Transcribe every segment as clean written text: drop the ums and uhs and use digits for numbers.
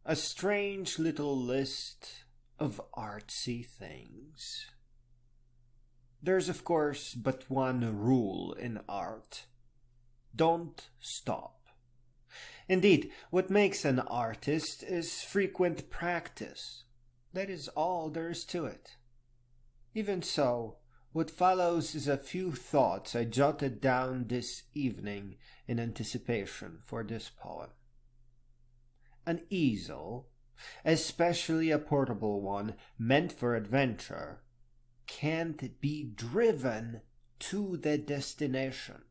A strange little list of artsy things. There's of course but one rule in art. Don't stop. Indeed, what makes an artist is frequent practice. That is all there is to it. Even so, what follows is a few thoughts I jotted down this evening in anticipation for this poem. An easel, especially a portable one meant for adventure, can't be driven to the destination.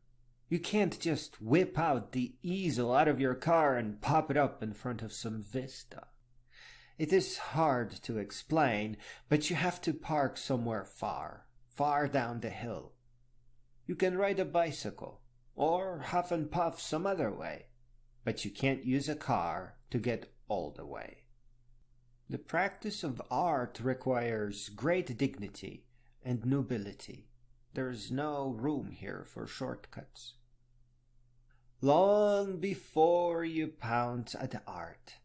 You can't just whip out the easel out of your car and pop it up in front of some vista. It is hard to explain, but you have to park somewhere far down the hill. You can ride a bicycle, or huff and puff some other way, but you can't use a car to get all the way. The practice of art requires great dignity and nobility. There is no room here for shortcuts. Long before you pounce at art,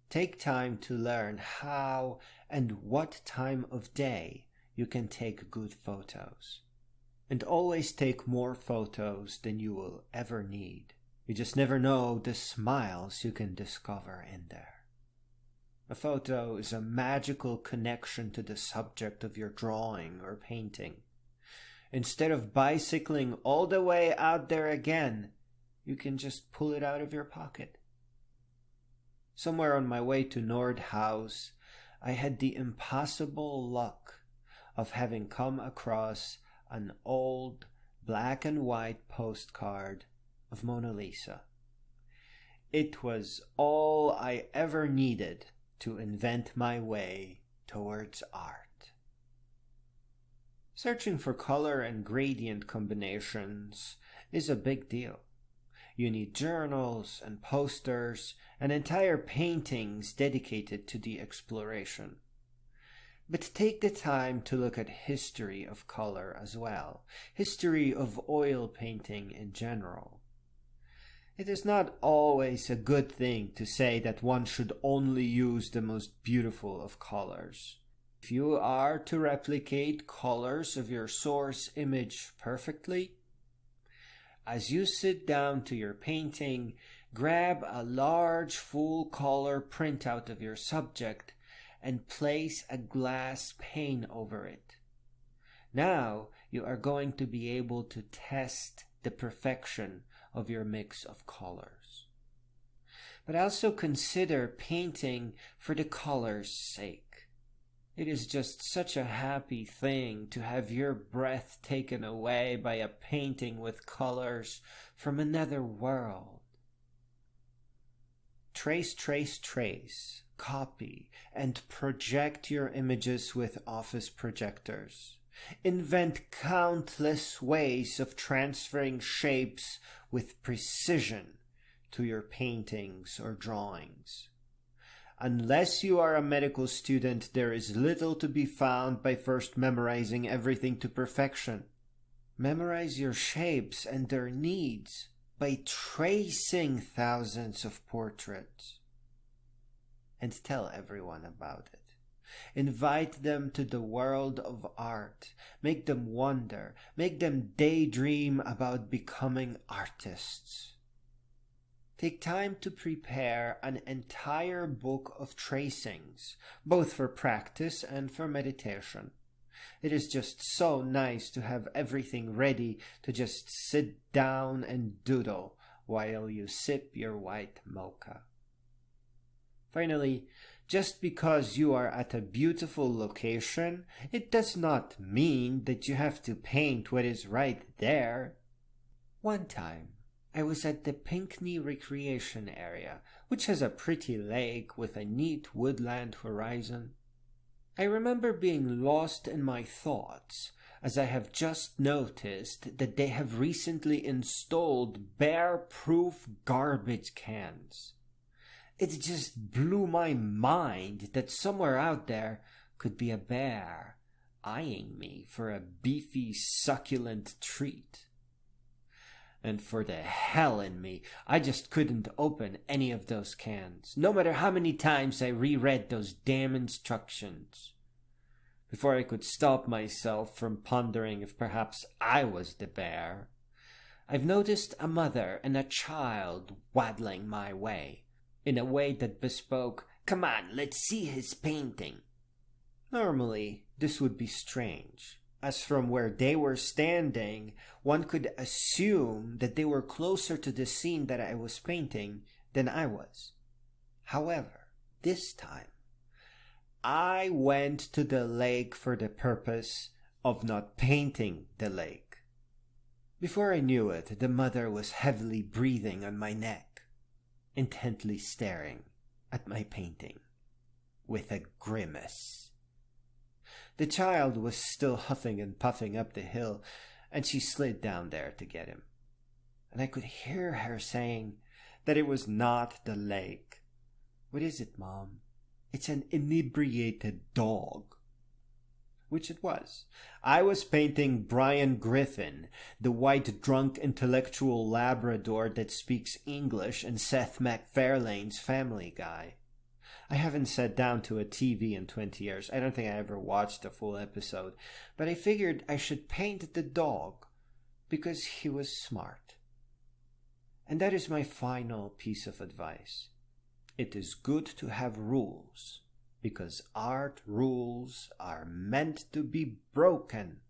take time to learn how and what time of day you can take good photos. And always take more photos than you will ever need. You just never know the smiles you can discover in there. A photo is a magical connection to the subject of your drawing or painting. Instead of bicycling all the way out there again, you can just pull it out of your pocket. Somewhere on my way to Nordhaus, I had the impossible luck of having come across an old black and white postcard of Mona Lisa. It was all I ever needed to invent my way towards art. Searching for color and gradient combinations is a big deal. You need journals and posters and entire paintings dedicated to the exploration. But take the time to look at history of color as well, history of oil painting in general. It is not always a good thing to say that one should only use the most beautiful of colors. If you are to replicate colors of your source image perfectly, as you sit down to your painting, grab a large full-color printout of your subject and place a glass pane over it. Now you are going to be able to test the perfection of your mix of colors. But also consider painting for the color's sake. It is just such a happy thing to have your breath taken away by a painting with colors from another world. Trace, copy, and project your images with office projectors. Invent countless ways of transferring shapes with precision to your paintings or drawings. Unless you are a medical student, there is little to be found by first memorizing everything to perfection. Memorize your shapes and their needs by tracing thousands of portraits. And tell everyone about it. Invite them to the world of art. Make them wonder. Make them daydream about becoming artists. Take time to prepare an entire book of tracings, both for practice and for meditation. It is just so nice to have everything ready to just sit down and doodle while you sip your white mocha. Finally, just because you are at a beautiful location, it does not mean that you have to paint what is right there. One time, I was at the Pinckney Recreation Area, which has a pretty lake with a neat woodland horizon. I remember being lost in my thoughts, as I have just noticed that they have recently installed bear-proof garbage cans. It just blew my mind that somewhere out there could be a bear eyeing me for a beefy, succulent treat. And for the hell in me, I just couldn't open any of those cans, no matter how many times I reread those damn instructions. Before I could stop myself from pondering if perhaps I was the bear, I've noticed a mother and a child waddling my way, in a way that bespoke, "Come on, let's see his painting." Normally, this would be strange, as from where they were standing, one could assume that they were closer to the scene that I was painting than I was. However, this time, I went to the lake for the purpose of not painting the lake. Before I knew it, the mother was heavily breathing on my neck, intently staring at my painting, with a grimace. The child was still huffing and puffing up the hill, and she slid down there to get him. And I could hear her saying that it was not the lake. "What is it, Mom?" "It's an inebriated dog." Which it was. I was painting Brian Griffin, the white drunk intellectual Labrador that speaks English in Seth MacFarlane's Family Guy. I haven't sat down to a TV in 20 years. I don't think I ever watched a full episode. But I figured I should paint the dog because he was smart. And that is my final piece of advice. It is good to have rules, because art rules are meant to be broken.